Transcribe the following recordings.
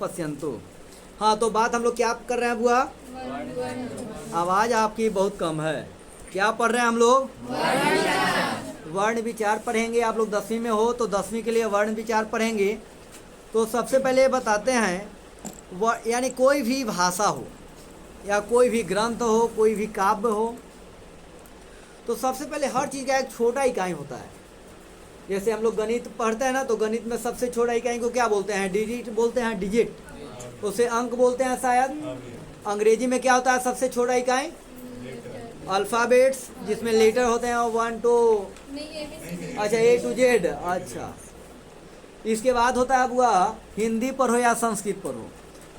पश्यंतु। हाँ, तो बात हम लोग क्या कर रहे हैं बुआ? आवाज आपकी बहुत कम है। क्या पढ़ रहे हैं हम लोग? वर्ण विचार पढ़ेंगे। आप लोग 10वीं में हो तो 10वीं के लिए वर्ण विचार पढ़ेंगे। तो सबसे पहले बताते हैं यानी कोई भी भाषा हो या कोई भी ग्रंथ हो, कोई भी काव्य हो, तो सबसे पहले हर चीज़ का एक छोटा इकाई होता है। जैसे हम लोग गणित पढ़ते हैं ना, तो गणित में सबसे छोटा इकाई को क्या बोलते हैं? डिजिट बोलते हैं, डिजिट। उसे अंक बोलते हैं शायद। अंग्रेजी में क्या होता है सबसे छोटा इकाई? अल्फ़ाबेट्स, जिसमें लेटर होते हैं 1 to अच्छा A to Z। अच्छा, इसके बाद होता है बुआ हिंदी पढ़ो या संस्कृत पढ़ो,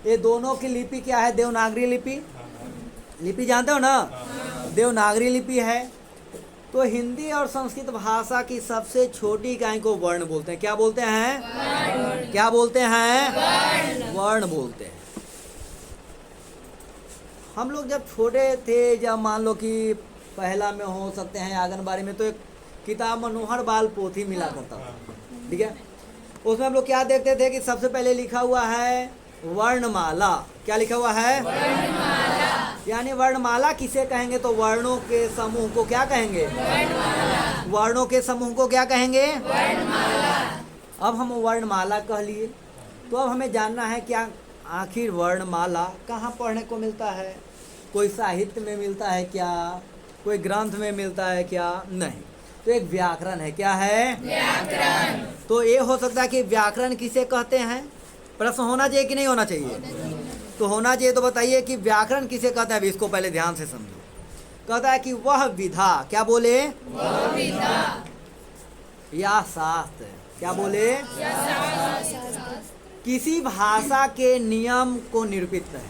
ये दोनों की लिपि क्या है? देवनागरी लिपि। लिपि जानते हो ना? देवनागरी लिपि है। तो हिंदी और संस्कृत भाषा की सबसे छोटी इकाई को वर्ण बोलते हैं। क्या बोलते हैं? क्या बोलते हैं? वर्ण बोलते हैं। हम लोग जब छोटे थे, जब मान लो कि पहला में हो सकते हैं आंगनबाड़ी में, तो एक किताब मनोहर बाल पोथी मिला करता था, ठीक है। उसमें हम लोग क्या देखते थे कि सबसे पहले लिखा हुआ है वर्णमाला। क्या लिखा हुआ है? वर्णमाला। यानी वर्णमाला किसे कहेंगे? तो वर्णों के समूह को क्या कहेंगे? वर्णमाला। वर्णों के समूह को क्या कहेंगे? वर्णमाला। अब हम वर्णमाला कह लिए, तो अब हमें जानना है क्या आखिर वर्णमाला कहाँ पढ़ने को मिलता है? कोई साहित्य में मिलता है क्या? कोई ग्रंथ में मिलता है क्या? नहीं। तो एक व्याकरण है। क्या है? व्याकरण। तो ये हो सकता है कि व्याकरण किसे कहते हैं? प्रश्न होना चाहिए कि नहीं होना चाहिए? तो होना चाहिए। तो बताइए कि व्याकरण किसे कहते हैं? अभी इसको पहले ध्यान से समझो। कहता है कि वह विधा, क्या बोले? वह विधा या शास्त्र, क्या बोले? किसी भाषा के नियम को निरूपित है।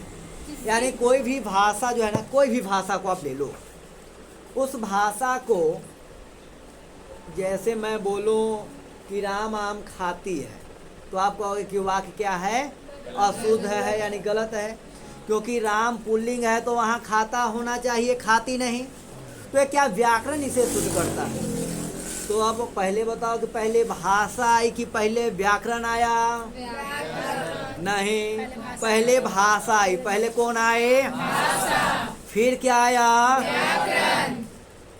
यानी कोई भी भाषा जो है ना, कोई भी भाषा को आप ले लो, उस भाषा को, जैसे मैं बोलूं कि राम आम खाती है, तो आप कहोगे कि वाक्य क्या है? अशुद्ध है, यानी गलत है, क्योंकि राम पुल्लिंग है तो वहाँ खाता होना चाहिए, खाती नहीं। तो ये क्या व्याकरण इसे शुद्ध करता है? तो अब पहले बताओ कि पहले भाषा आई कि पहले व्याकरण आया? नहीं, पहले भाषा आई। पहले कौन आए? भाषा। फिर क्या आया? व्याकरण।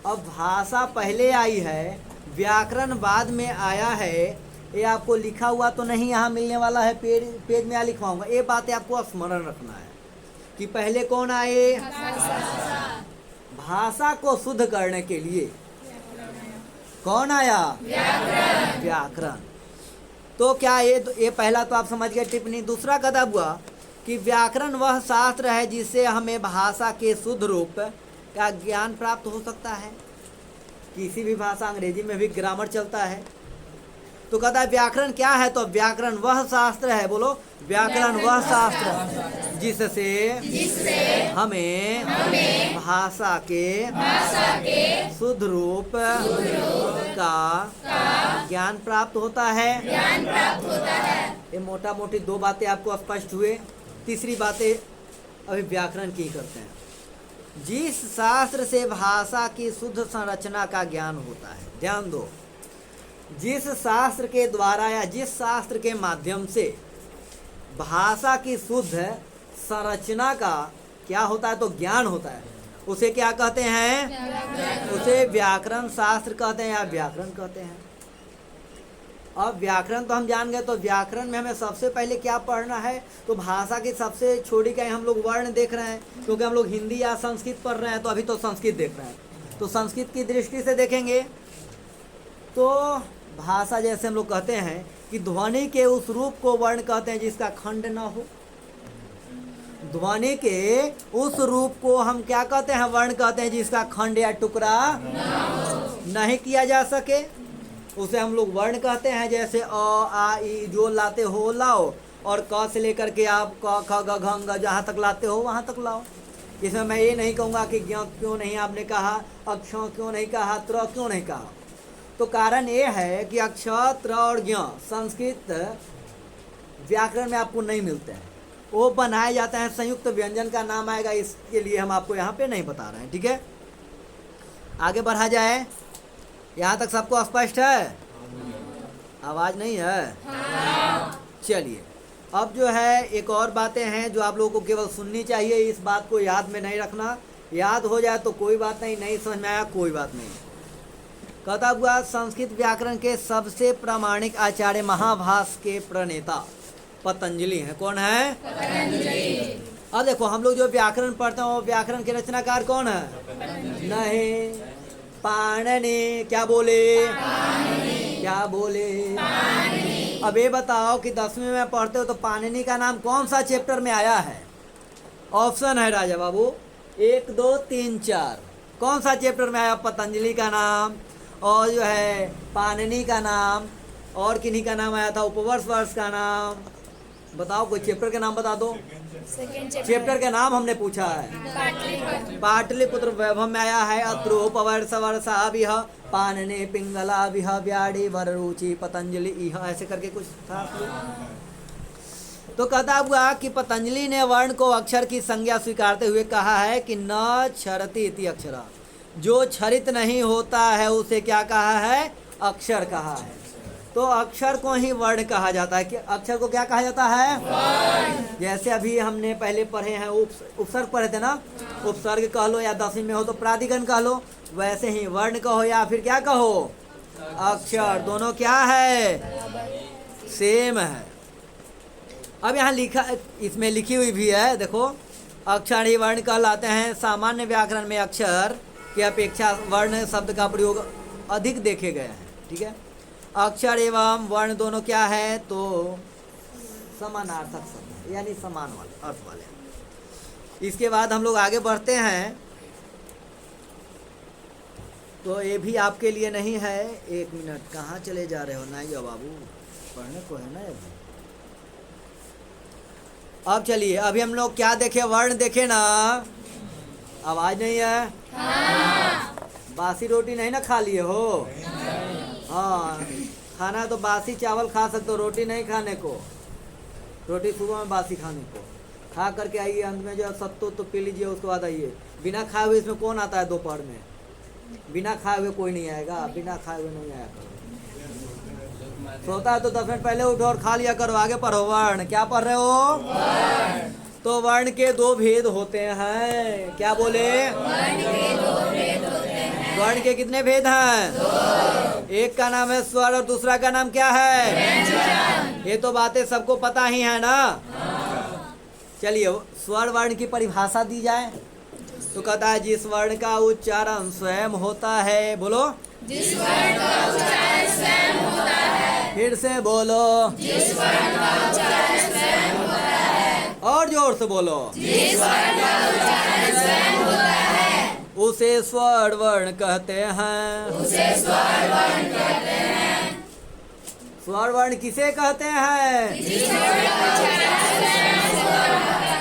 अब भाषा पहले आई है, व्याकरण बाद में आया है। ये आपको लिखा हुआ तो नहीं यहाँ मिलने वाला है, पेज में लिखवाऊंगा। ये बातें आपको स्मरण रखना है कि पहले कौन आए? भाषा को शुद्ध करने के लिए कौन आया? व्याकरण। व्याकरण। तो क्या ये पहला तो आप समझ गए टिप्पणी। दूसरा कदम हुआ कि व्याकरण वह शास्त्र है जिससे हमें भाषा के शुद्ध रूप का ज्ञान प्राप्त हो सकता है। किसी भी भाषा, अंग्रेजी में भी ग्रामर चलता है। तो कहता है व्याकरण क्या है? तो व्याकरण वह शास्त्र है, बोलो, व्याकरण वह शास्त्र जिससे हमें भाषा के शुद्ध रूप का ज्ञान प्राप्त होता है। ये मोटा मोटी दो बातें आपको स्पष्ट हुए। तीसरी बातें अभी व्याकरण की करते हैं। जिस शास्त्र से भाषा की शुद्ध संरचना का ज्ञान होता है, ध्यान दो, जिस शास्त्र के द्वारा या जिस शास्त्र के माध्यम से भाषा की शुद्ध संरचना का क्या होता है? तो ज्ञान होता है, उसे क्या कहते हैं? उसे व्याकरण शास्त्र कहते हैं या व्याकरण कहते हैं। अब व्याकरण तो हम जान गए। तो व्याकरण में हमें सबसे पहले क्या पढ़ना है? तो भाषा की सबसे छोटी का हम लोग वर्ण देख रहे हैं, क्योंकि हम लोग हिंदी या संस्कृत पढ़ रहे हैं, तो अभी तो संस्कृत देख रहे हैं। तो संस्कृत की दृष्टि से देखेंगे तो भाषा, जैसे हम लोग कहते हैं कि ध्वनि के उस रूप को वर्ण कहते हैं जिसका खंड न हो। ध्वनि के उस रूप को हम क्या कहते हैं? वर्ण कहते हैं जिसका खंड या टुकड़ा नहीं किया जा सके, उसे हम लोग वर्ण कहते हैं। जैसे अ आ ई जो लाते हो लाओ, और क से लेकर के आप क ख ग घ ङ जहाँ तक लाते हो वहाँ तक लाओ। इसमें मैं ये नहीं कहूँगा कि ज्ञ क्यों नहीं आपने कहा, अक्ष क्यों नहीं कहा, त्र क्यों नहीं कहा। तो कारण ये है कि अक्षर, त्र और ज्ञ संस्कृत व्याकरण में आपको नहीं मिलते हैं। वो बनाए जाते हैं, संयुक्त व्यंजन का नाम आएगा, इसके लिए हम आपको यहाँ पे नहीं बता रहे हैं, ठीक है। आगे बढ़ा जाए। यहाँ तक सबको स्पष्ट है? आवाज नहीं है? चलिए, अब जो है एक और बातें हैं जो आप लोगों को केवल सुननी चाहिए, इस बात को याद में नहीं रखना। याद हो जाए तो कोई बात नहीं, नहीं समझ में आया कोई बात नहीं। कहता हुआ संस्कृत व्याकरण के सबसे प्रामाणिक आचार्य महाभाष्य के प्रणेता पतंजलि हैं। कौन है? पतंजलि। अब देखो हम लोग जो व्याकरण पढ़ते हैं वो व्याकरण के रचनाकार कौन है? नहीं, पाणिनि। क्या बोले? क्या बोले? अब ये बताओ कि 10वीं में पढ़ते हो तो पाणिनि का नाम कौन सा चैप्टर में आया है? ऑप्शन है राजा बाबू 1 2 3 4। कौन सा चैप्टर में आया? पतंजलि का नाम और जो है पाणिनि का नाम और किन्हीं का नाम आया था? उपवर्ष वर्ष का नाम। बताओ कोई चैप्टर के नाम बता दो। चैप्टर के नाम हमने पूछा है। पाटलिपुत्र वैभव में आया है अत्रोपवर्ष वर्षाभिः पाणिनि पिंगलाभिः व्याड़ी वररुचि पतंजलि इह, ऐसे करके कुछ था। तो कहता हुआ कि पतंजलि ने वर्ण को अक्षर की संज्ञा स्वीकारते हुए कहा है कि न क्षरति इति अक्षरा, जो क्षरित नहीं होता है उसे क्या कहा है? अक्षर कहा है। तो अक्षर को ही वर्ण कहा जाता है। कि अक्षर को क्या कहा जाता है? वर्ण। जैसे अभी हमने पहले पढ़े हैं उपसर्ग पढ़े थे ना, उपसर्ग कह लो या 10वीं में हो तो प्राधिकरण कह लो, वैसे ही वर्ण कहो या फिर क्या कहो? अक्षर। दोनों क्या है? सेम है। अब यहाँ लिखा, इसमें लिखी हुई भी है, देखो अक्षर ही वर्ण कहलाते हैं। सामान्य व्याकरण में अक्षर की अपेक्षा वर्ण शब्द का प्रयोग अधिक देखे गए हैं। ठीक है, अक्षर एवं वर्ण दोनों क्या है? तो समानार्थक शब्द, यानी समान वाले अर्थ वाले। इसके बाद हम लोग आगे बढ़ते हैं। तो ये भी आपके लिए नहीं है। 1 मिनट, कहाँ चले जा रहे हो? नहीं हो बाबू, पढ़ने को है ना अभी। अब चलिए, अभी हम लोग क्या देखे? वर्ण देखे ना। आवाज नहीं है? हाँ। बासी रोटी नहीं ना खा लिए हो? हाँ, खाना तो बासी चावल खा सकते हो, रोटी नहीं खाने को। रोटी सुबह में बासी खाने को खा करके आइए, अंत में जो है सत्तू तो पी लीजिए, उसके बाद आइए। बिना खाए हुए इसमें कौन आता है दोपहर में? बिना खाए हुए कोई नहीं आएगा, बिना खाए हुए नहीं आया करो। सोता है तो 10 मिनट पहले उठो और खा लिया करो। आगे पढ़ो। वर्ण। क्या पढ़ रहे हो? वर्ण। तो वर्ण के 2 भेद होते हैं। क्या बोले? वर्ण के कितने भेद हैं? 2। एक का नाम है स्वर और दूसरा का नाम क्या है? व्यंजन। ये तो बातें सबको पता ही है ना। चलिए, स्वर वर्ण की परिभाषा दी जाए तो कहता है जिस वर्ण का उच्चारण स्वयं होता है। बोलो। जिस वर्ण का उच्चारण स्वयं होता है। फिर से बोलो। जिस वर्ण का उच्चारण स्वयं होता है। और जोर से बोलो। जिस वर्ण का उच्चारण स्वयं होता है उसे स्वर वर्ण कहते हैं। उसे स्वर वर्ण कहते हैं। स्वर वर्ण किसे कहते हैं? जिस वर्ण का उच्चारण स्वयं होता है।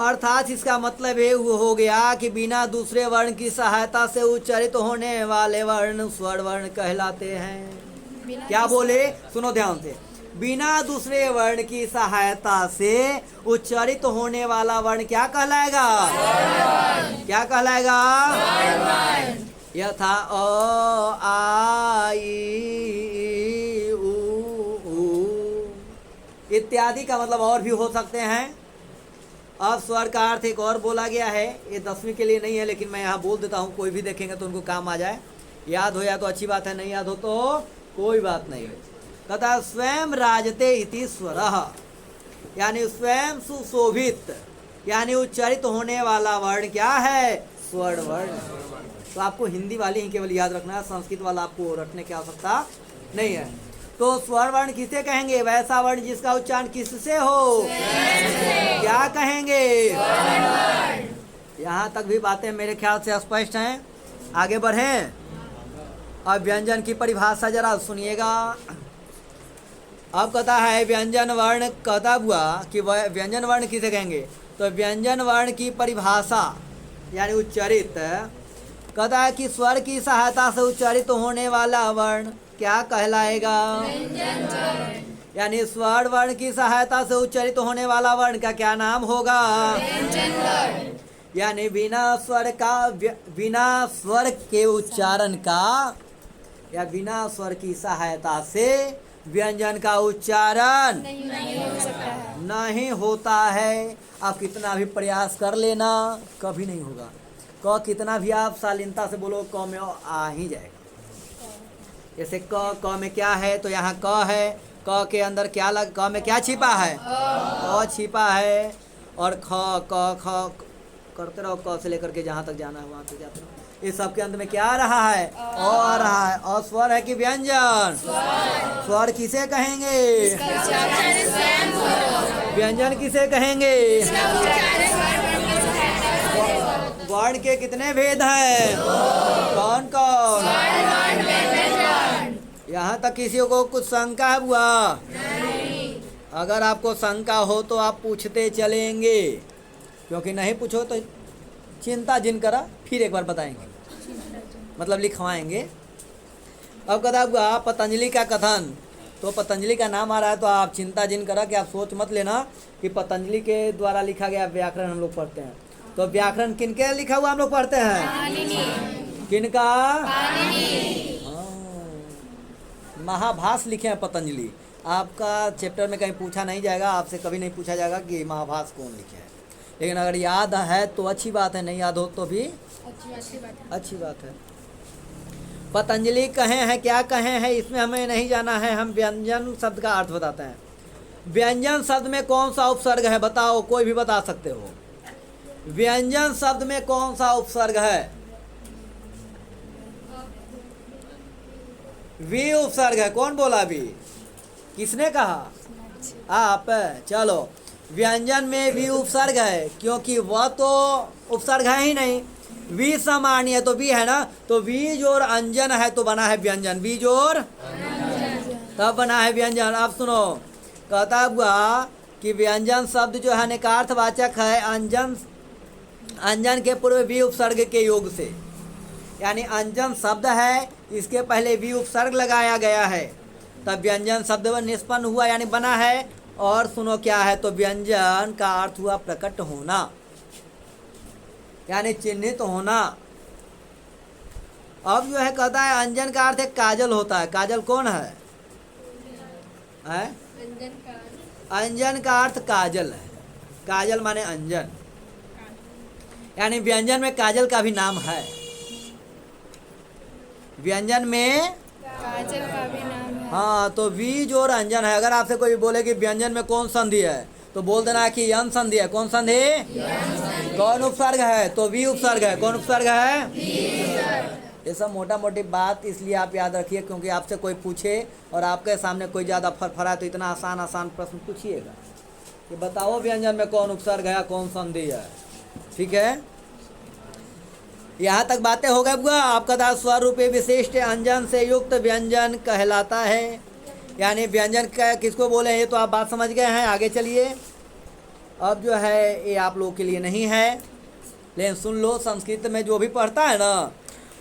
अर्थात इसका मतलब ये हो गया कि बिना दूसरे वर्ण की सहायता से उच्चारित होने वाले वर्ण स्वर वर्ण कहलाते हैं। क्या बोले? सुनो ध्यान से। बिना दूसरे वर्ण की सहायता से उच्चारित होने वाला वर्ण क्या कहलाएगा? क्या कहलाएगा? यथा अ आ ई उ इत्यादि का मतलब और भी हो सकते हैं। अब स्वर का अर्थ एक और बोला गया है, ये 10वीं के लिए नहीं है लेकिन मैं यहाँ बोल देता हूँ, कोई भी देखेंगे तो उनको काम आ जाए। याद हो या तो अच्छी बात है, नहीं याद हो तो कोई बात नहीं। कहता स्वयं राजते इति स्वरः, यानी स्वयं सुशोभित, यानी उच्चारित होने वाला वर्ण क्या है? स्वर वर्ण। तो आपको हिंदी वाली ही केवल याद रखना है, संस्कृत वाला आपको रखने की आवश्यकता नहीं है। तो स्वर वर्ण किसे कहेंगे? वैसा वर्ण जिसका उच्चारण किससे हो? क्या कहेंगे? यहाँ तक भी बातें मेरे ख्याल से स्पष्ट हैं। आगे बढ़ें। अब व्यंजन की परिभाषा जरा सुनिएगा। अब कहता है व्यंजन वर्ण, कहता हुआ कि व्यंजन वर्ण किसे कहेंगे? तो व्यंजन वर्ण की परिभाषा यानी उच्चारित, कहता है कि स्वर की सहायता से उच्चारित होने वाला वर्ण क्या कहलाएगा? यानी स्वर वर्ण की सहायता से उच्चारित होने वाला वर्ण का क्या नाम होगा? यानी बिना स्वर के उच्चारण का या बिना स्वर की सहायता से व्यंजन का उच्चारण नहीं हो सकता है। नहीं होता है। आप कितना भी प्रयास कर लेना कभी नहीं होगा। क कितना भी आप शालीनता से बोलो क में आ ही जाएगा। जैसे क में क्या है तो यहाँ क है, क के अंदर क्या लग, क में क्या छिपा है, अ छिपा है। और ख क ख करते रहो, क से लेकर के जहाँ तक जाना है वहाँ तक जाते रहो। इस सब के अंत में क्या आ रहा है, अ आ रहा है। अ स्वर है कि व्यंजन? स्वर किसे कहेंगे? व्यंजन किसे कहेंगे? वर्ण के कितने भेद हैं? कौन कौन? यहाँ तक किसी को कुछ शंका हुआ? नहीं। अगर आपको शंका हो तो आप पूछते चलेंगे, क्योंकि नहीं पूछो तो चिंता जिन करा फिर एक बार बताएंगे, मतलब लिखवाएंगे। अब कदा हुआ पतंजलि का कथन, तो पतंजलि का नाम आ रहा है तो आप चिंता जिन करा कि आप सोच मत लेना कि पतंजलि के द्वारा लिखा गया व्याकरण हम लोग पढ़ते हैं। तो व्याकरण किनके लिखा हुआ हम लोग पढ़ते हैं? किनका? महाभाष्य लिखे हैं पतंजलि। आपका चैप्टर में कहीं पूछा नहीं जाएगा, आपसे कभी नहीं पूछा जाएगा कि महाभाष्य कौन लिखे हैं। लेकिन अगर याद है तो अच्छी बात है, नहीं याद हो तो भी अच्छी बात है। पतंजलि कहे हैं, क्या कहे हैं इसमें हमें नहीं जाना है। हम व्यंजन शब्द का अर्थ बताते हैं। व्यंजन शब्द में कौन सा उपसर्ग है बताओ, कोई भी बता सकते हो। व्यंजन शब्द में कौन सा उपसर्ग है? वी उपसर्ग है। कौन बोला वी? किसने कहा? आप। चलो, व्यंजन में वी उपसर्ग है, क्योंकि वह तो उपसर्ग है ही नहीं। वी सामान्य है तो वी है ना, तो वी जोर अंजन है तो बना है व्यंजन। वी जोर तब बना है व्यंजन। अब सुनो, कहता हुआ कि व्यंजन शब्द जो है निकार्थवाचक है अंजन, अंजन के पूर्व वी उपसर्ग के योग से। यानी अंजन शब्द है, इसके पहले वी उपसर्ग लगाया गया है, तब व्यंजन शब्द निष्पन्न हुआ यानी बना है। और सुनो क्या है, तो व्यंजन का अर्थ हुआ प्रकट होना, यानी चिन्हित होना। अब जो है कहता है अंजन का अर्थ एक काजल होता है। काजल कौन है? अंजन का अर्थ काजल है। काजल माने अंजन, यानी व्यंजन में काजल का भी नाम है। व्यंजन में काजल का भी नाम है। हाँ, तो वी जो अंजन है। अगर आपसे कोई बोले कि व्यंजन में कौन संधि है तो बोल देना है कि यन संधि है। कौन संधि? कौन उपसर्ग है? तो वी उपसर्ग है। कौन उपसर्ग है? ये सब मोटा मोटी बात इसलिए आप याद रखिए, क्योंकि आपसे कोई पूछे और आपके सामने कोई ज़्यादा फरफरा तो इतना आसान प्रश्न पूछिएगा कि बताओ व्यंजन में कौन उपसर्ग है, कौन संधि है। ठीक है, यहाँ तक बातें हो गए बुआ। आपका दास स्वरूपे विशिष्ट अंजन से युक्त व्यंजन कहलाता है। यानी व्यंजन किसको बोले ये तो आप बात समझ गए हैं। आगे चलिए, अब जो है ये आप लोगों के लिए नहीं है, लेकिन सुन लो, संस्कृत में जो भी पढ़ता है ना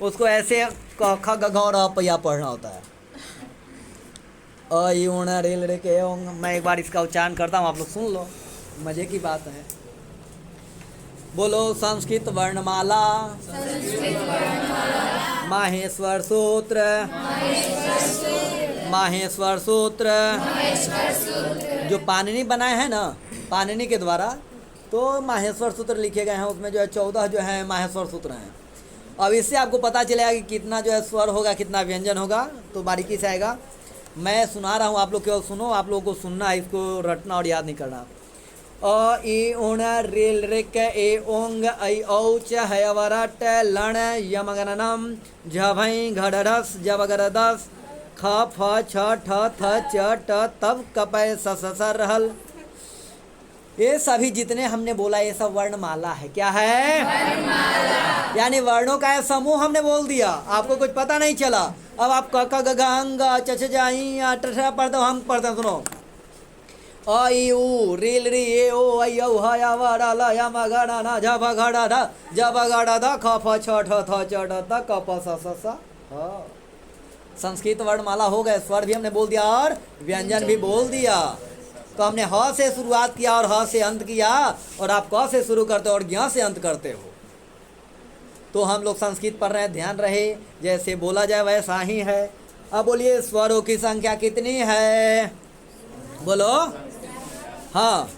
उसको ऐसे क ख ग घ र प या पढ़ना होता है। अ ई उ ण रेल रे के ओंग। मैं एक बार इसका उच्चारण करता हूँ, आप लोग सुन लो, मज़े की बात है। बोलो संस्कृत वर्णमाला माहेश्वर सूत्र, माहेश्वर सूत्र जो पाणिनि बनाए हैं ना, पाणिनि के द्वारा, तो माहेश्वर सूत्र लिखे गए हैं। उसमें जो है 14 जो है माहेश्वर सूत्र हैं। अब इससे आपको पता चलेगा कि कितना जो है स्वर होगा, कितना व्यंजन होगा, तो बारीकी से आएगा। मैं सुना रहा हूँ, आप लोग केवल सुनो, आप लोगों को सुनना है, इसको रटना और याद नहीं करना। अ ई उण रेल रिक ए ओंग ऐ औच हयवरट लण यमगननम झभई घड़रस जबगरदस ख फ छ ठ थ च ट तब कपय स रहल। ये सभी जितने हमने बोला ये सब वर्णमाला है। क्या है? वर्णमाला। यानी वर्णों का एक समूह हमने बोल दिया, आपको कुछ पता नहीं चला। अब आप क ख ग घ अंग च छ ज ई ट पढ़ते हो, हम पढ़ते हैं, सुनो। अ ई उ रील री ए ओ ऐ औ ह या व र ल य म ग न न झ भ घ ढ ढ ज ब ग ढ ध ख फ छ ठ थ च ड त क प स ह। संस्कृत वर्णमाला हो गए, स्वर भी हमने बोल दिया और व्यंजन भी बोल दिया। तो हमने ह से शुरुआत किया और ह से अंत किया, और आप क से शुरू करते हो और ज्ञ से अंत करते हो। तो हम लोग संस्कृत पढ़ रहे हैं, ध्यान रहे, जैसे बोला जाए वैसा ही है। अब बोलिए स्वरों की संख्या कितनी है? बोलो। हाँ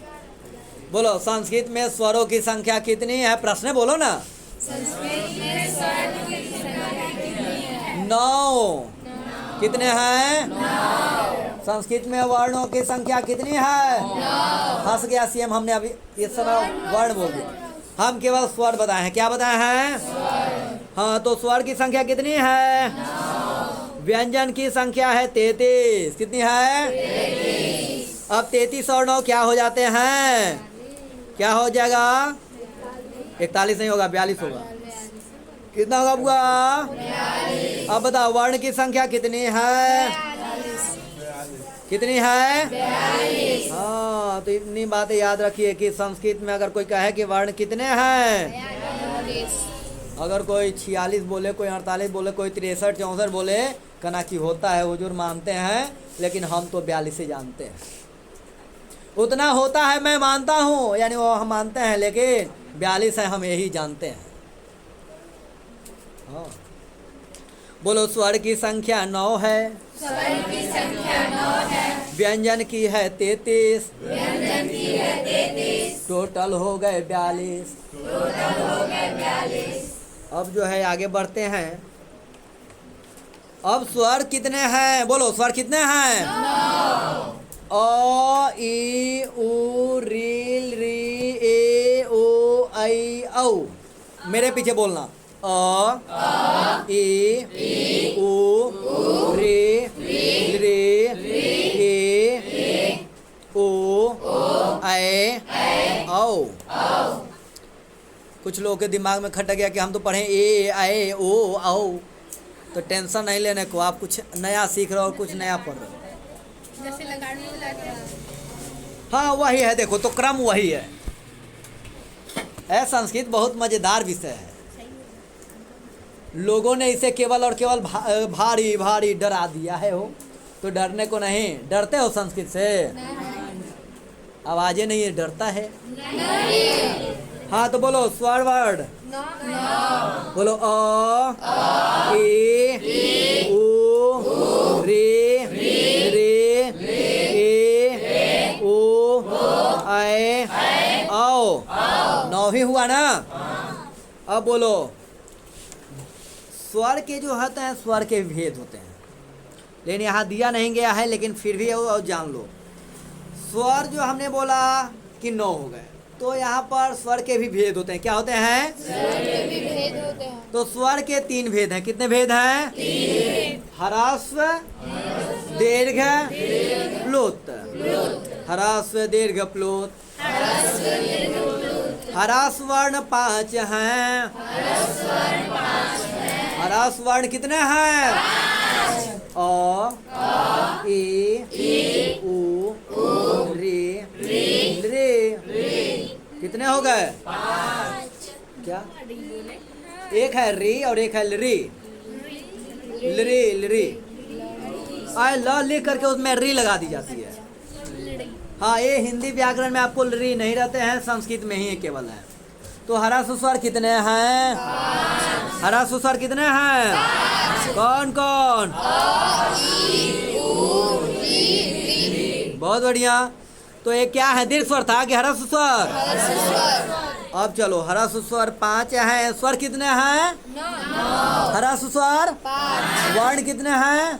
बोलो, संस्कृत में स्वरों की संख्या कितनी है? प्रश्न बोलो ना। संस्कृत में स्वरों की संख्या कितनी है? 9। कितने हैं? 9। संस्कृत में वर्णों की संख्या कितनी है? 9। हंस गया सीएम, हमने अभी इस समय वर्ण बोल दिया। हम केवल स्वर बताए हैं। क्या बताए हैं? स्वर। हाँ, तो स्वर की संख्या कितनी है? 9। व्यंजन की संख्या है 33। कितनी है? 33। अब 33 और 9 क्या हो जाते हैं? क्या हो जाएगा? 41 नहीं होगा, 42 होगा। कितना होगा बुआ? 42। अब बताओ वर्ण की संख्या कितनी है? 42। कितनी है? 42। हाँ, तो इतनी बातें याद रखिए कि संस्कृत में अगर कोई कहे कि वर्ण कितने हैं, 42। अगर कोई 46 बोले, कोई 48 बोले, कोई 63 64 बोले, कहना कि होता है, हुजूर मानते हैं, लेकिन हम तो 42 ही जानते हैं। उतना होता है मैं मानता हूँ, यानी वो हम मानते हैं, लेकिन 42 है हम यही जानते हैं। हाँ बोलो, स्वर की संख्या 9 है। स्वर की संख्या 9 है। व्यंजन की है 33। व्यंजन की है 33। टोटल हो गए 42। टोटल हो गए 42। अब जो है आगे बढ़ते हैं। अब स्वर कितने हैं? बोलो, स्वर कितने हैं? 9। अ ई उ री री ए ओ आई औ। मेरे पीछे बोलना। अ ई उ री री ए ओ आई औ। कुछ लोगों के दिमाग में खटक गया कि हम तो पढ़े ए आए ओ आओ, तो टेंशन नहीं लेने को, आप कुछ नया सीख रहे हो, कुछ नया पढ़ रहे हो। जैसे लगाड़ू बुलाते हैं। हाँ वही है, देखो तो क्रम वही है। संस्कृत बहुत मजेदार विषय है। लोगों ने इसे केवल और केवल भारी भारी डरा दिया है हो, तो डरने को नहीं। डरते हो संस्कृत से? आवाजें नहीं है, डरता है। हाँ तो बोलो स्वर वर्ड। बोलो अ ई उ रे रे ए ओ आए आओ। 9 ही हुआ ना? अब बोलो, स्वर के जो होते हैं, स्वर के भेद होते हैं, लेकिन यहाँ दिया नहीं गया है, लेकिन फिर भी और जान लो। स्वर जो हमने बोला कि 9 हो गए, तो यहाँ पर स्वर के भी भेद होते हैं। क्या होते हैं? स्वर के भी भेद होते हैं। तो स्वर के 3 भेद हैं। कितने भेद हैं? 3। ह्रस्व, दीर्घ, प्लुत। ह्रस्व, दीर्घ, प्लुत। ह्रस्व वर्ण 5 हैं। ह्रस्व वर्ण कितने हैं? अ ई उ रे रे। कितने हो गए? 5। क्या? एक है री और एक है लरी। लरी लरी आए ल लिख करके उसमें री लगा दी जाती है। हाँ, ये हिंदी व्याकरण में आपको लरी नहीं रहते हैं, संस्कृत में ही केवल है। तो ह्रस्व स्वर कितने हैं? ह्रस्व स्वर कितने हैं? कौन कौन? बहुत बढ़िया। तो ये क्या है? दीर्घ स्वर था कि ह्रस्व स्वर? अब चलो, ह्रस्व स्वर 5 हैं। स्वर कितने हैं? 9। ह्रस्व स्वर 5। वर्ण कितने हैं?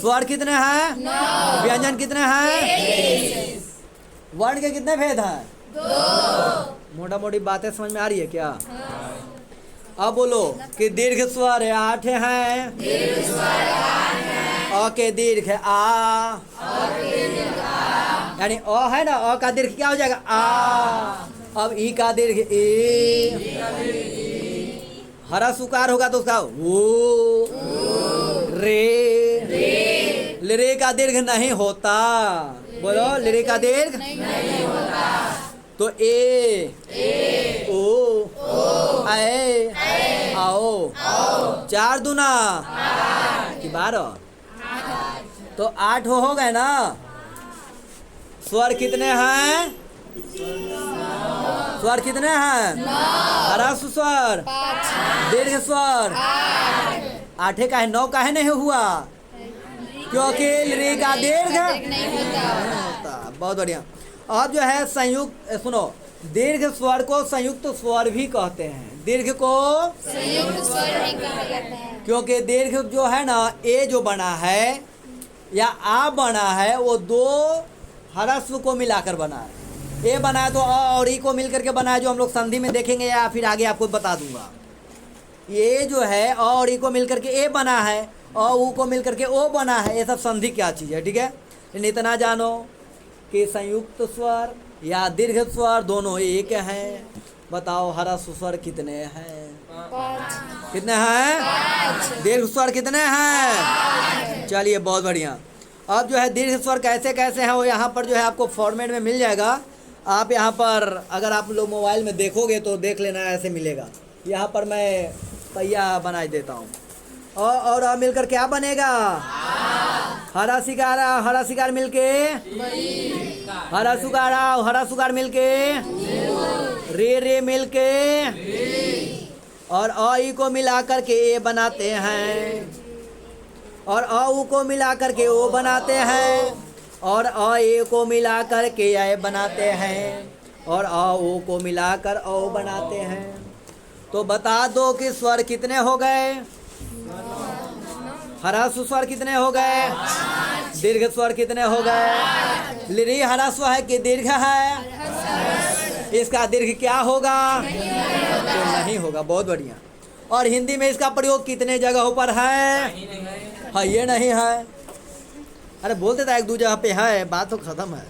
स्वर कितने हैं? 9। व्यंजन कितने हैं? वर्ण के कितने भेद हैं? 2। मोटा मोटी बातें समझ में आ रही है क्या? अब बोलो कि दीर्घ स्वर 8 हैं। अ के दीर्घ आ, यानी अ है ना, अ का दीर्घ क्या हो जाएगा? आ। अब ई का दीर्घ ए। ह्रस्व उकार होगा तो उसका वो। रे। रे का दीर्घ नहीं होता। बोलो, रे का दीर्घ नहीं होता। तो ए ओ आए आओ। 4 दूना कि 12, तो 8 हो गए ना। स्वर कितने हैं? स्वर कितने हैं? ह्रस्व स्वर, दीर्घ स्वर, 8 का है, 9 का है नहीं हुआ, क्योंकि रे का दीर्घ नहीं होता। होता। बहुत बढ़िया। अब जो है संयुक्त, सुनो, दीर्घ स्वर को संयुक्त स्वर भी कहते हैं। दीर्घ को संयुक्त स्वर भी कहा जाता है। क्योंकि दीर्घ जो है ना, ए जो बना है या आ बना है, वो दो ह्रस्व को मिलाकर बना है। ए बना है तो अ और ई को मिलकर के बना है, जो हम लोग संधि में देखेंगे या फिर आगे आपको बता दूंगा। ये जो है अ और ई को मिलकर के ए बना है, अ उ को मिलकर के ओ बना है। ये सब संधि क्या चीज़ है, ठीक है। लेकिन इतना जानो कि संयुक्त स्वर या दीर्घ स्वर दोनों एक हैं। बताओ ह्रस्व स्वर कितने हैं? 5। कितने हैं? दीर्घ स्वर कितने हैं? चलिए, बहुत बढ़िया। अब जो है दीर्घ स्वर कैसे कैसे हैं वो यहाँ पर जो है आपको फॉर्मेट में मिल जाएगा। आप यहाँ पर अगर आप लोग मोबाइल में देखोगे तो देख लेना, ऐसे मिलेगा। यहाँ पर मैं पहिया बना देता हूँ। और मिलकर क्या बनेगा? हरा शिकार मिलके हरा सुकार मिलके रे मिलके और अ ई को मिलाकर के ए बनाते हैं, और अ उ को मिलाकर के ओ बनाते हैं, और अ ए को मिलाकर के ए बनाते हैं, और अ ओ को मिलाकर ओ बनाते हैं। तो बता दो कि स्वर कितने हो गए? ह्रस्व स्वर कितने हो गए? दीर्घ स्वर कितने हो गए? लिरी ह्रस्व है कि दीर्घ है? इसका दीर्घ क्या होगा? तो नहीं होगा। बहुत बढ़िया। और हिंदी में इसका प्रयोग कितने जगहों पर है? हाँ, ये नहीं है। अरे बोल देता एक दो जगह पे है, बात तो खत्म है।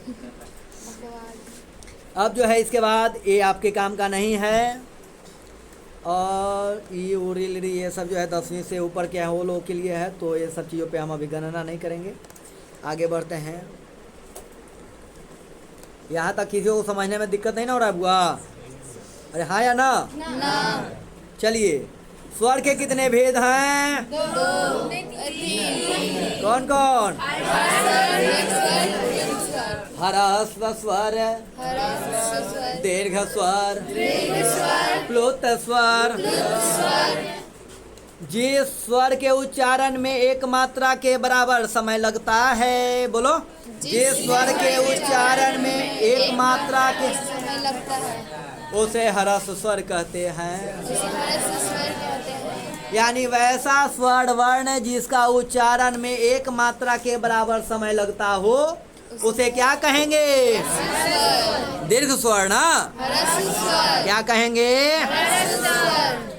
अब जो है इसके बाद ये आपके काम का नहीं है। और ई उरी लिरी ये सब जो है 10वीं से ऊपर के हैं वो लोगों के लिए है, तो ये सब चीज़ों पे हम अभी गणना नहीं करेंगे। आगे बढ़ते हैं। यहाँ तक किसी को समझने में दिक्कत नहीं ना हो रहा है बुआ? अरे हाँ या ना? चलिए, स्वर के कितने भेद हैं? 2, 3। कौन कौन? ह्रस्व स्वर, दीर्घ स्वर, प्लुत स्वर। जिस स्वर के उच्चारण में एक मात्रा के बराबर समय लगता है, बोलो, जिस स्वर के उच्चारण में एक मात्रा के समय लगता है उसे ह्रस्व स्वर कहते हैं। जिसे ह्रस्व स्वर कहते हैं। यानी वैसा स्वर वर्ण जिसका उच्चारण में एक मात्रा के बराबर समय लगता हो, उसे क्या कहेंगे? दीर्घ स्वर ना? ह्रस्व स्वर। क्या कहेंगे? ह्रस्व स्वर।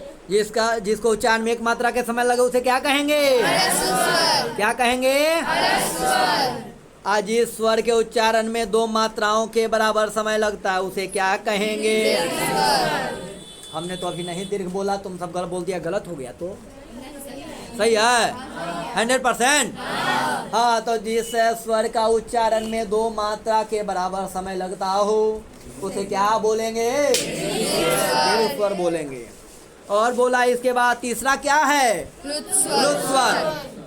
जिसको उच्चारण में एक मात्रा के समय लगे उसे क्या कहेंगे? ह्रस्व स्वर। क्या कहेंगे? ह्रस्व स्वर। आज जिस स्वर के उच्चारण में 2 मात्राओं के बराबर समय लगता है उसे क्या कहेंगे? हमने तो अभी नहीं दीर्घ बोला, तुम सब गलत बोल दिया, गलत हो गया तो सही है 100%। हाँ, तो जिस स्वर का उच्चारण में 2 मात्रा के बराबर समय लगता हो उसे क्या बोलेंगे? दीर्घ स्वर बोलेंगे। और बोला इसके बाद तीसरा क्या है? प्लुत स्वर।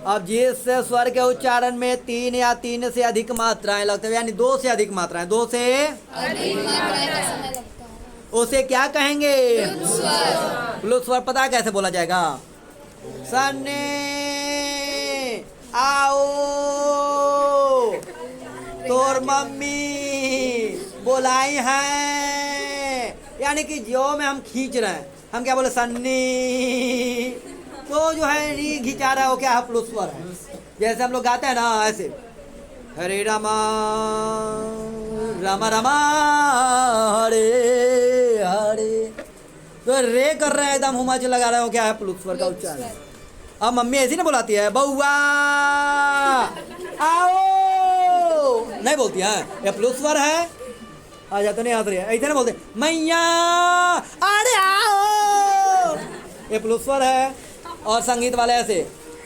अब जिस स्वर के उच्चारण में 3 या 3 से अधिक मात्राएं लगते हैं, यानी 2 से अधिक मात्राएं, 2 से अधिक मात्रा का समय लगता है, उसे क्या कहेंगे? प्लुत स्वर। पता है कैसे बोला जाएगा? सन्ने आओ तोर मम्मी बुलाई है, यानी कि जो में हम खींच रहे हैं, हम क्या बोले? सन्नी। तो जो है री घिंचा रहा है वो क्या है? प्लुत स्वर है। जैसे हम लोग गाते हैं ना ऐसे, हरे रामा रामा रामा हरे हरे, तो रे कर रहे हैं, एकदम हुमाच लगा रहे हो, क्या है? प्लुत स्वर का उच्चारण। अब मम्मी ऐसी ना बुलाती है, बउआ आओ, नहीं बोलती है, ये प्लुत स्वर है। आ जाते नहीं आते ऐसे ना बोलते, मैया अरे आओ, ये प्लुत स्वर है। और संगीत वाले ऐसे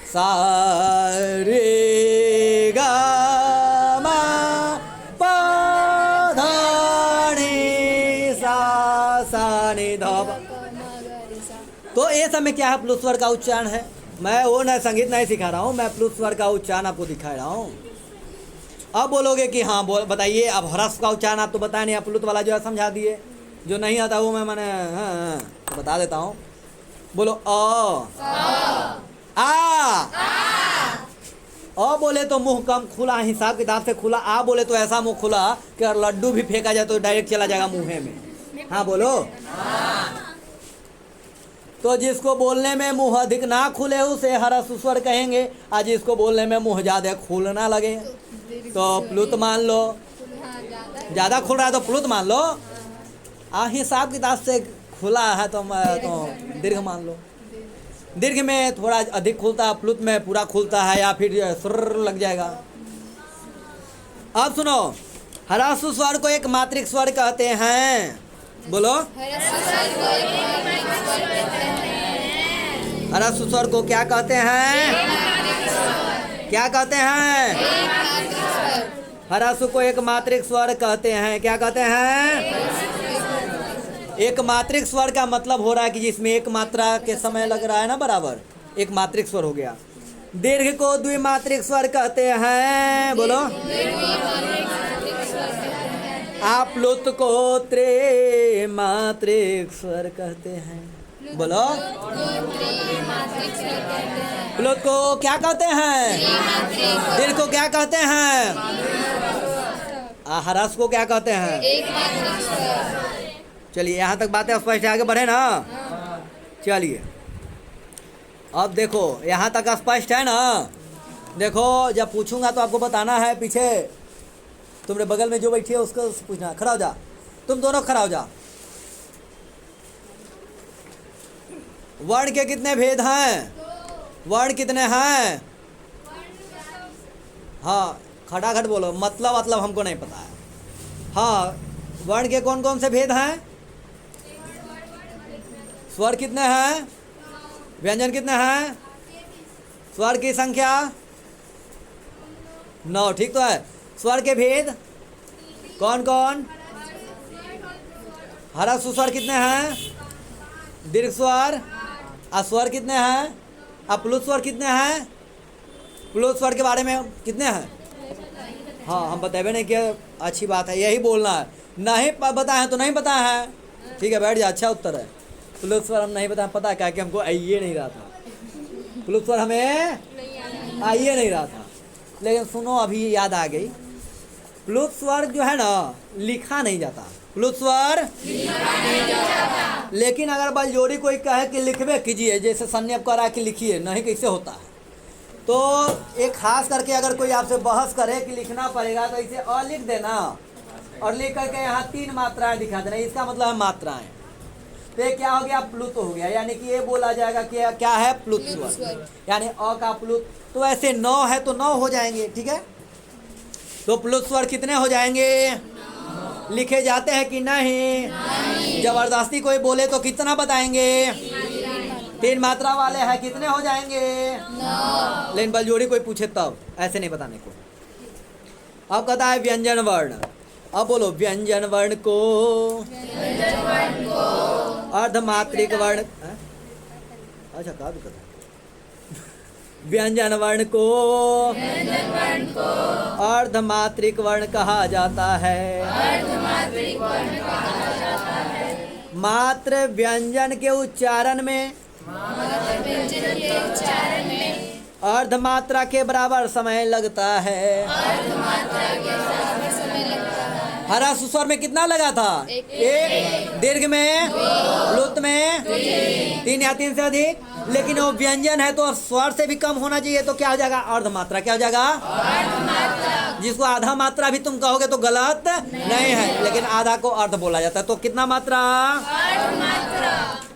सा रे गा मा पा धा नी सा नी धा। तो ये सब में क्या है? प्लुत स्वर का उच्चारण है। मैं वो ना संगीत नहीं सिखा रहा हूँ, मैं प्लुत स्वर का उच्चारण आपको दिखा रहा हूँ। अब बोलोगे कि हाँ बताइए। अब ह्रस्व का उच्चारण आप तो बताए नहीं, आप प्लुत वाला जो है समझा दिए। जो नहीं आता वो मैं मैंने तो बता देता हूँ। बोलो अ अ बोले तो मुंह कम खुला, हिसाब किताब से खुला। आ बोले तो ऐसा मुंह खुला कि अगर लड्डू भी फेंका जाए तो डायरेक्ट चला जाएगा मुंह में। हाँ बोलो। तो जिसको बोलने में मुंह अधिक ना खुले उसे ह्रस्व स्वर कहेंगे, और जिसको बोलने में मुंह ज्यादा खुलना लगे तो प्लुत मान लो। ज्यादा खुल रहा है तो प्लुत मान लो, हिसाब किताब से खुला है तो दीर्घ मान लो। दीर्घ में थोड़ा अधिक खुलता है, प्लुत में पूरा खुलता है, या फिर सुर लग जाएगा। अब सुनो, ह्रस्व स्वर को एक मात्रिक स्वर कहते हैं। बोलो, ह्रस्व स्वर को क्या कहते हैं? क्या कहते हैं? ह्रस्व को एक मात्रिक स्वर कहते हैं। क्या कहते हैं? एक मात्रिक स्वर का मतलब हो रहा है कि जिसमें एक मात्रा के समय लग रहा है ना बराबर, एक मात्रिक स्वर हो गया। दीर्घ को द्विमात्रिक स्वर कहते हैं। बोलो, आप प्लुत को त्रिमात्रिक स्वर कहते हैं। बोलो, प्लुत को क्या कहते हैं? दीर्घ को क्या कहते हैं? ह्रस्व को क्या कहते हैं? चलिए, यहाँ तक बातें स्पष्ट है, आगे बढ़े ना। चलिए, अब देखो यहाँ तक स्पष्ट है ना। देखो, जब पूछूंगा तो आपको बताना है। पीछे तुम्हारे बगल में जो बैठी है उसको पूछना। खड़ा हो जा, तुम दोनों खड़ा हो जा। वर्ण के कितने भेद हैं? वर्ण कितने हैं? हाँ, खटाखट बोलो। मतलब हमको नहीं पता है। हाँ, वर्ण के कौन कौन से भेद हैं? स्वर कितने हैं? व्यंजन कितने हैं? स्वर की संख्या 9। ठीक तो है। स्वर के भेद कौन कौन? ह्रस्व स्वर कितने हैं? दीर्घ स्वर। स्वर कितने हैं? प्लुत स्वर कितने हैं? प्लुत स्वर के बारे में कितने हैं? हाँ, हम बताए नहीं कि अच्छी बात है, यही बोलना है। नहीं बताए तो नहीं बताए हैं, ठीक है, बैठ जा। अच्छा उत्तर है। प्लुत स्वर हम नहीं बताए, पता क्या कि हमको आइए नहीं रहा था। प्लुत स्वर हमें आइए नहीं रहा था। लेकिन सुनो, अभी याद आ गई। प्लुत स्वर जो है ना, लिखा नहीं जाता। प्लुत स्वर लेकिन अगर बलजोड़ी कोई कहे कि लिखवे कीजिए, जैसे संज्ञा करा कि लिखिए, नहीं कैसे होता है। तो एक खास करके अगर कोई आपसे बहस करे कि लिखना पड़ेगा तो इसे अ लिख देना, और लिख करके यहाँ 3 मात्राएं दिखा देना। इसका मतलब है मात्राएं। तो ये क्या हो गया? प्लुत हो गया। यानी कि ये बोला जाएगा कि क्या है? प्लुत स्वर, यानी अ का प्लुत। तो ऐसे 9 है तो 9 हो जाएंगे। ठीक है, तो प्लुत स्वर कितने हो जाएंगे? लिखे जाते हैं कि नहीं? जबरदस्ती कोई बोले तो कितना बताएंगे? 3 मात्रा वाले हैं, कितने हो जाएंगे? 9। लेकिन बलजोड़ी कोई पूछे तब ऐसे नहीं बताने को। अब कहता है व्यंजन वर्ण। अब बोलो, व्यंजन वर्ण को अर्धमात्रिक वर्ण। अच्छा, कहा भी कहता। व्यंजन वर्ण को अर्धमात्रिक वर्ण कहा जाता है। मात्र व्यंजन के उच्चारण में अर्धमात्रा के बराबर समय लगता है। ह्रस्व स्वर में कितना लगा था? 1। दीर्घ में, प्लुत में 3 या 3 से अधिक। लेकिन वो व्यंजन है तो स्वर से भी कम होना चाहिए, तो क्या हो जाएगा? अर्धमात्रा। क्या हो जाएगा? जिसको आधा मात्रा भी तुम कहोगे तो गलत नहीं है, लेकिन आधा को अर्ध बोला जाता है। तो कितना मात्रा?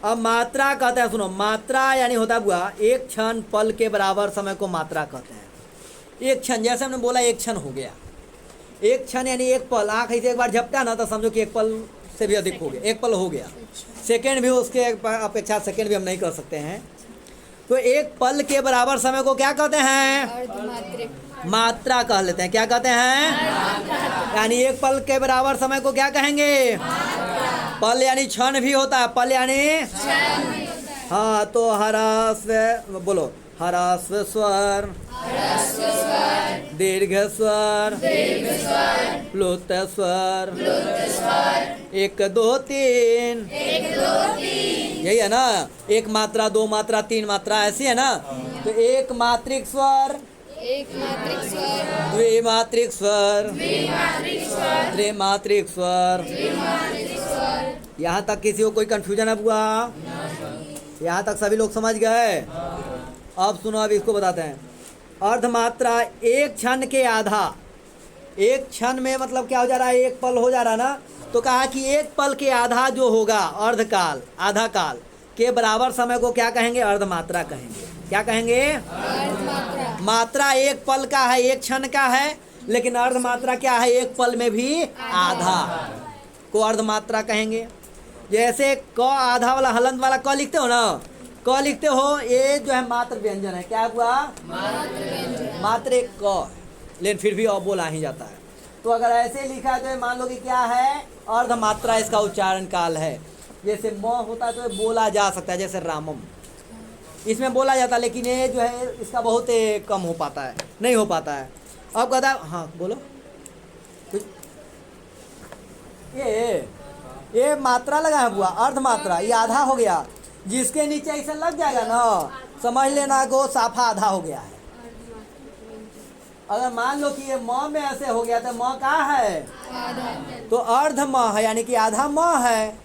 अब मात्रा कहते हैं, सुनो, मात्रा यानी होता हुआ एक क्षण पल के बराबर समय को मात्रा कहते हैं। एक क्षण, जैसे हमने बोला एक क्षण हो गया। एक क्षण यानी एक पल। आँख ऐसे एक बार झपटा ना तो समझो कि एक पल से भी अधिक हो गया, एक पल हो गया। सेकंड भी, उसके अपेक्षा सेकंड भी हम नहीं कर सकते हैं। तो एक पल के बराबर समय को क्या कहते हैं? मात्रा कह लेते हैं। क्या कहते हैं? यानी एक पल के बराबर समय को क्या कहेंगे? पल यानी क्षण भी होता है। पल यानी हाँ, तो ह्रस्व बोलो, ह्रस्व स्वर, दीर्घ स्वर, प्लुत स्वर, 1 2 3। यही है ना? 1 मात्रा, 2 मात्रा, 3 मात्रा, ऐसी है ना? तो एक मात्रिक स्वर, एक मात्रिक स्वर, द्विमात्रिक स्वर, द्विमात्रिक स्वर, त्रिमात्रिक स्वर। त्रिमात्रिक स्वर। यहाँ तक किसी को कोई कंफ्यूजन है बुआ? यहाँ तक सभी लोग समझ गए? अब सुनो, अब इसको बताते हैं। अर्धमात्रा एक क्षण के आधा, एक क्षण में मतलब क्या हो जा रहा है, एक पल हो जा रहा है ना, तो कहा कि एक पल के आधा जो होगा अर्धकाल, आधा काल के बराबर समय को क्या कहेंगे? अर्धमात्रा कहेंगे। क्या कहेंगे? अर्धमात्रा। मात्रा एक पल का है, एक क्षण का है, लेकिन अर्धमात्रा क्या है? एक पल में भी आधा को अर्धमात्रा कहेंगे। जैसे क आधा वाला हलंत वाला क लिखते हो ना, क लिखते हो, ये जो है मात्र व्यंजन है। क्या हुआ? मात्र एक क, लेकिन फिर भी बोल आ ही जाता है। तो अगर ऐसे लिखा है तो ये मान लो कि क्या है? अर्धमात्रा इसका उच्चारण काल है। जैसे म होता है तो ये बोला जा सकता है, जैसे रामम, इसमें बोला जाता है, लेकिन ये जो है इसका बहुत कम हो पाता है, नहीं हो पाता है। अब कहता है, हाँ बोलो कुछ। ये मात्रा लगा है बुआ, अर्धमात्रा, ये आधा हो गया। जिसके नीचे ऐसे लग जाएगा ना, समझ लेना को साफा आधा हो गया है। अगर मान लो कि ये म में ऐसे हो गया तो म का है? तो अर्ध म है, यानी कि आधा म है।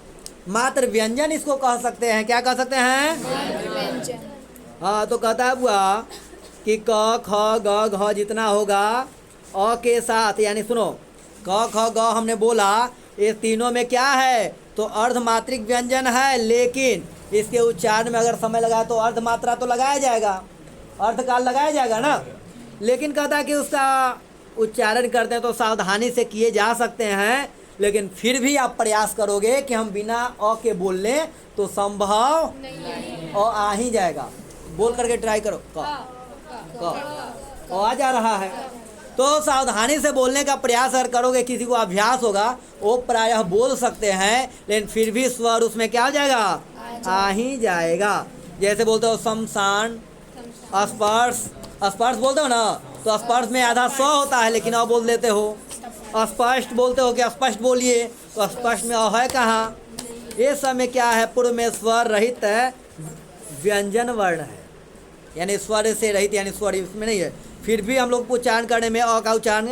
मात्र व्यंजन इसको कह सकते हैं। क्या कह सकते हैं? व्यंजन। हाँ, तो कहता है बुआ कि क ख ग घ जितना होगा अ के साथ, यानी सुनो, क ख ग हमने बोला, ये तीनों में क्या है? तो अर्धमात्रिक व्यंजन है, लेकिन इसके उच्चारण में अगर समय लगा तो अर्धमात्रा तो लगाया जाएगा, अर्धकाल लगाया जाएगा ना। लेकिन कहता है कि उसका उच्चारण करते हैं तो सावधानी से किए जा सकते हैं, लेकिन फिर भी आप प्रयास करोगे कि हम बिना अ के बोल लें तो संभव अ आ ही जाएगा। बोल करके ट्राई करो। क आ जा रहा है, तो सावधानी से बोलने का प्रयास अगर करोगे, किसी को अभ्यास होगा, वो प्रायः बोल सकते हैं, लेकिन फिर भी स्वर उसमें क्या हो जाएगा? आ ही जाएगा। जैसे बोलते हो शमशान, स्पर्श, स्पर्श बोलते हो ना, तो स्पर्श में आधा स होता है, लेकिन अ बोल देते हो। स्पष्ट बोलते हो कि स्पष्ट बोलिए, तो स्पष्ट में अ है कहाँ? ये सब में क्या है? पूर्व में स्वर रहित व्यंजन वर्ण है, यानी स्वर से रहित, यानी स्वर इसमें नहीं है। फिर भी हम लोग उच्चारण करने में अ का उच्चारण